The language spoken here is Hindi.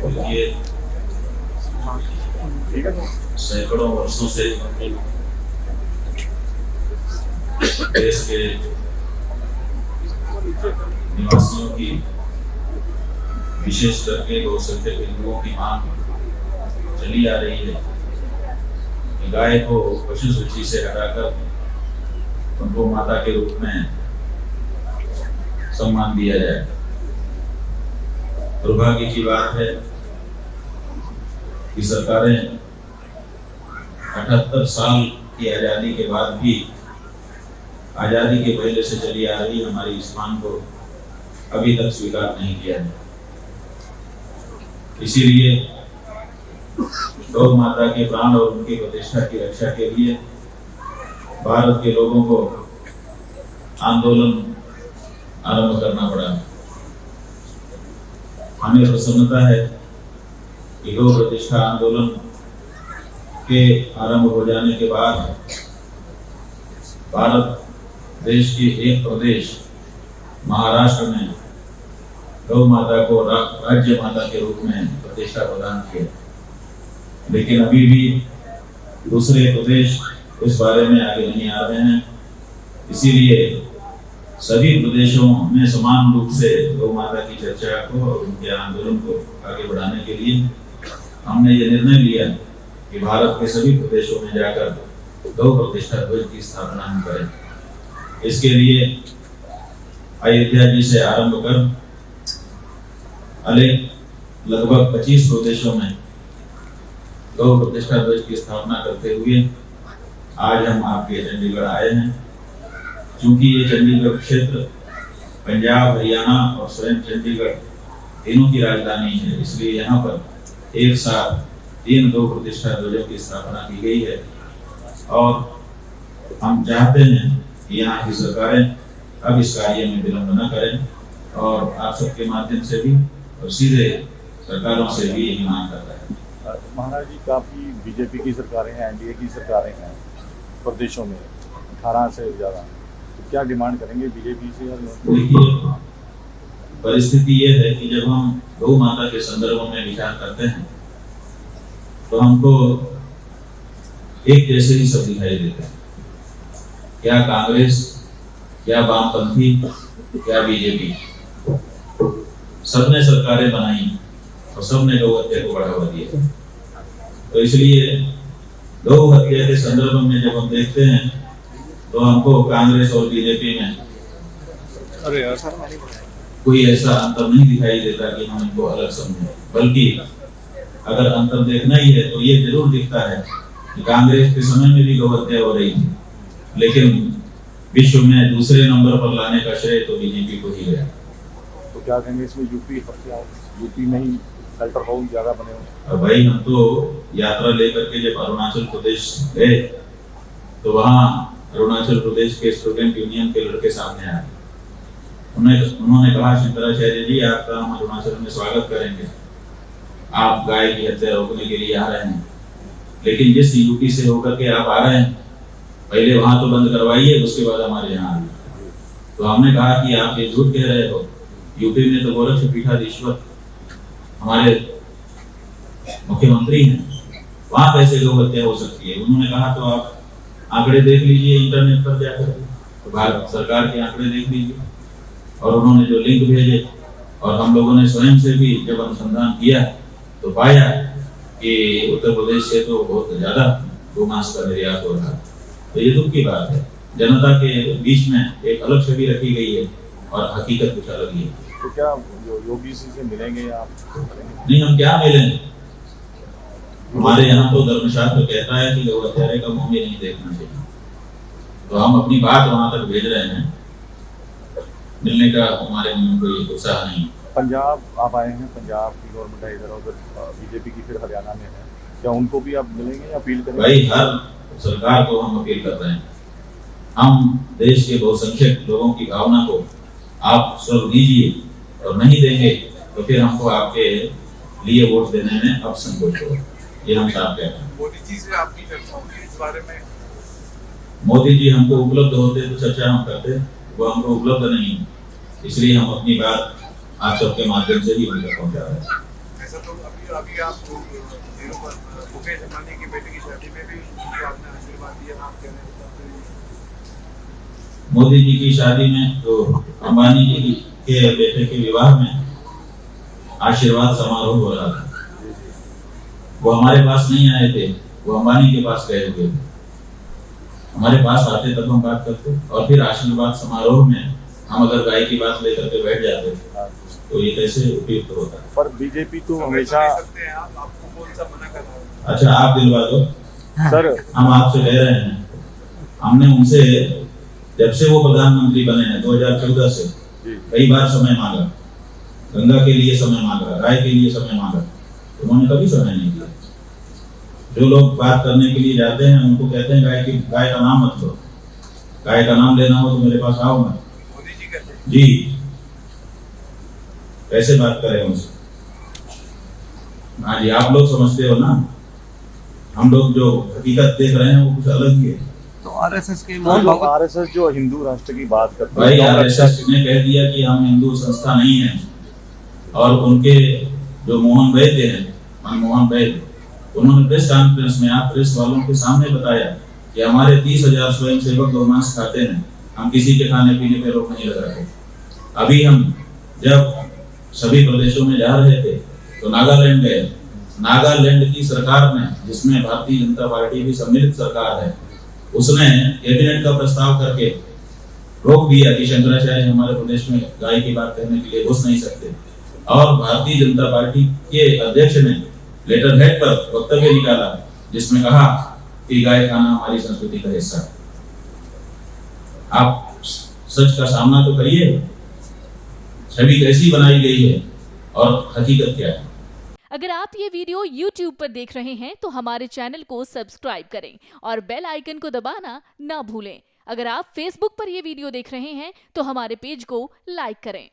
देखिए, सैकड़ों वर्षों से देश के निवासियों की, विशेष करके बहुसंख्यक हिंदुओं की मांग चली आ रही है कि गाय को पशु सूची से हटाकर उनको माता के रूप में सम्मान दिया जाए। दुर्भाग्य की बात है कि सरकारें 78 साल की आज़ादी के बाद भी आज़ादी के पहले से चली आ रही हमारी इस मांग को अभी तक स्वीकार नहीं किया है। इसीलिए गौ माता के प्राण और उनकी प्रतिष्ठा की रक्षा के लिए भारत के लोगों को आंदोलन आरंभ करना पड़ा। हमें प्रसन्नता है कि गौ प्रतिष्ठा आंदोलन के आरंभ हो जाने के बाद भारत देश के एक प्रदेश महाराष्ट्र में गौ माता को राज्य माता के रूप में प्रतिष्ठा प्रदान किया, लेकिन अभी भी दूसरे प्रदेश इस बारे में आगे नहीं आ रहे हैं। इसीलिए सभी प्रदेशों में समान रूप से गौ माता की चर्चा को और उनके आंदोलन को आगे बढ़ाने के लिए हमने ये निर्णय लिया कि भारत के सभी प्रदेशों में जाकर गौ प्रतिष्ठा ध्वज की स्थापना हम करें। इसके लिए अयोध्या जी से आरंभ कर लगभग 25 प्रदेशों में गौ प्रतिष्ठा ध्वज की स्थापना करते हुए आज हम आपके चंडीगढ़ आए हैं। क्योंकि ये चंडीगढ़ क्षेत्र पंजाब, हरियाणा और स्वयं चंडीगढ़ तीनों की राजधानी है, इसलिए यहाँ पर एक साथ 3 गौ प्रतिष्ठा ध्वजों की स्थापना की गई है। और हम चाहते हैं कि यहाँ की सरकारें अब इस कार्य में विलंब न करें और आप सबके माध्यम से भी और सीधे सरकारों से भी यही मांग कर रहे हैं। महाराज जी, काफ़ी बीजेपी की सरकारें हैं, एनडीए की सरकारें हैं प्रदेशों में 18 से ज़्यादा, तो क्या डिमांड करेंगे बीजेपी से? देखिए, परिस्थिति ये है कि जब हम गौ माता के संदर्भ में विचार करते हैं तो हमको एक जैसे ही सब दिखाई देते हैं। क्या कांग्रेस, क्या वामपंथी, क्या बीजेपी, सबने सरकारें बनाई और सबने गौ हत्या को बढ़ावा दिया। तो इसलिए गौ हत्या के संदर्भ में जब हम देखते हैं तो हमको कांग्रेस और बीजेपी में कोई ऐसा अंतर नहीं दिखाई देता कि हम इनको अलग समझें, बल्कि अगर अंतर देखना ही है तो ये जरूर दिखता है कि कांग्रेस के समय में भी गौ हत्या हो रही थी, लेकिन विश्व में दूसरे नंबर पर लाने का श्रेय तो बीजेपी को ही गया। तो क्या कहेंगे इसमें? यूपी में ही सेल्टर हाउस ज्यादा बने हुए। और भाई, हम तो यात्रा लेकर के जब अरुणाचल प्रदेश गए तो वहाँ अरुणाचल प्रदेश के स्टूडेंट यूनियन के लड़के सामने आए। उन्होंने कहा, शंकराचार्य जी, आपका हम अरुणाचल में स्वागत करेंगे, आप गाय की हत्या रोकने के लिए आ रहे हैं, लेकिन जिस यूपी से होकर के आप आ रहे हैं पहले वहां तो बंद करवाइए, उसके बाद हमारे यहाँ आइए। तो हमने कहा कि आप ये झूठ कह रहे हो, यूपी में तो गोरक्षपीठाधीश्वर हमारे मुख्यमंत्री हैं, वहां कैसे गौ हत्या हो सकती है? उन्होंने कहा तो आप आंकड़े देख लीजिए इंटरनेट पर जाकर, तो भारत सरकार के आंकड़े देख लीजिए। और उन्होंने जो लिंक भेजे और हम लोगों ने स्वयं से भी जब अनुसंधान किया तो पाया कि उत्तर प्रदेश से तो बहुत ज्यादा गोमांस का निर्यात हो रहा है। तो ये दुख की बात है, जनता के बीच में एक अलग छवि रखी गई है और हकीकत कुछ अलग ही है। तो क्या योगी जी से मिलेंगे आप? नहीं, हम क्या मिलेंगे? हमारे यहाँ तो धर्मशास्त्र कहता है कि गौ हत्यारे का मुंह भी नहीं देखना चाहिए, तो हम अपनी बात वहां तक भेज रहे हैं। मिलने का हमारे मन में कोई उत्साह नहीं। पंजाब आप आए हैं, पंजाब की गवर्नमेंट है इधर, उधर बीजेपी की फिर हरियाणा में है, क्या उनको भी आप मिलेंगे या अपील करेंगे? भाई, हर सरकार को हम अपील कर रहे हैं। हम देश के बहुसंख्यक लोगों की भावना को आप स्वर दीजिए, और नहीं देंगे तो फिर हमको आपके लिए वोट देने में अब संकोच होगा। ये हम साफ कहते हैं। मोदी जी से आपकी चर्चा होगी इस बारे में? मोदी जी हमको उपलब्ध होते तो चर्चा हम करते, वो हमको उपलब्ध नहीं, इसलिए हम अपनी बात आप सबके माध्यम से ही उन तक पहुंचा रहे हैं। ऐसा तो अभी आप मुकेश अंबानी की बेटे की शादी में भी उनको आपने आशीर्वाद दिया, आप कह रहे हैं मोदी जी की शादी में तो अंबानी जी के बेटे के विवाह में आशीर्वाद समारोह हो रहा था। वो हमारे पास नहीं आए थे, वो अंबानी के पास गए हुए थे। हमारे पास आते तब हम बात करते, और फिर आशीर्वाद समारोह में हम अगर गाय की बात लेकर के बैठ जाते तो ये कैसे उपयुक्त होता। पर बीजेपी तो हमेशा सकते हैं आप, आपको कौन सा मना कर रहा है? अच्छा, आप दिलवा दो सर, हम आपसे कह रहे हैं, हमने उनसे जब से वो प्रधानमंत्री बने हैं 2014 से कई बार समय मांगा, गंगा के लिए समय मांगा, गाय के लिए समय मांगा, उन्होंने कभी समय नहीं दिया। जो लोग बात करने के लिए जाते हैं उनको कहते हैं गाय का नाम मत लो, गाय का नाम लेना हो तो मेरे पास आओ मत। मोदी जी कहते हैं जी, कैसे बात करें उनसे? हाँ जी, आप लोग समझते हो ना, हम लोग जो हकीकत देख रहे हैं वो कुछ अलग ही है। तो आरएसएस के आरएसएस जो हिंदू राष्ट्र की बात करते भाई, आरएसएस ने कह दिया कि हम हिंदू संस्था नहीं है, और उनके जो मोहन वैद्य हैं, मनमोहन वैद्य, उन्होंने प्रेस कॉन्फ्रेंस में आप प्रेस वालों के सामने बताया कि हमारे 30,000 स्वयंसेवक गौमांस खाते हैं, हम किसी के खाने पीने पे रोक नहीं लगाते। अभी हम जब सभी प्रदेशों में जा रहे थे तो नागालैंड गए। नागालैंड की सरकार ने, जिसमें भारतीय जनता पार्टी भी सम्मिलित सरकार है, उसने कैबिनेट का प्रस्ताव करके रोक दिया कि शंकराचार्य हमारे प्रदेश में गाय की बात करने के लिए घुस नहीं सकते। और भारतीय जनता पार्टी के अध्यक्ष ने लेटर हेड पर वक्तव्य निकाला जिसमें कहा कि गाय खाना हमारी संस्कृति का हिस्सा है। आप सच का सामना तो करिए, छवि कैसी बनाई गई है और हकीकत क्या है। अगर आप ये वीडियो YouTube पर देख रहे हैं तो हमारे चैनल को सब्सक्राइब करें और बेल आइकन को दबाना ना भूलें। अगर आप Facebook पर ये वीडियो देख रहे हैं तो हमारे पेज को लाइक करें।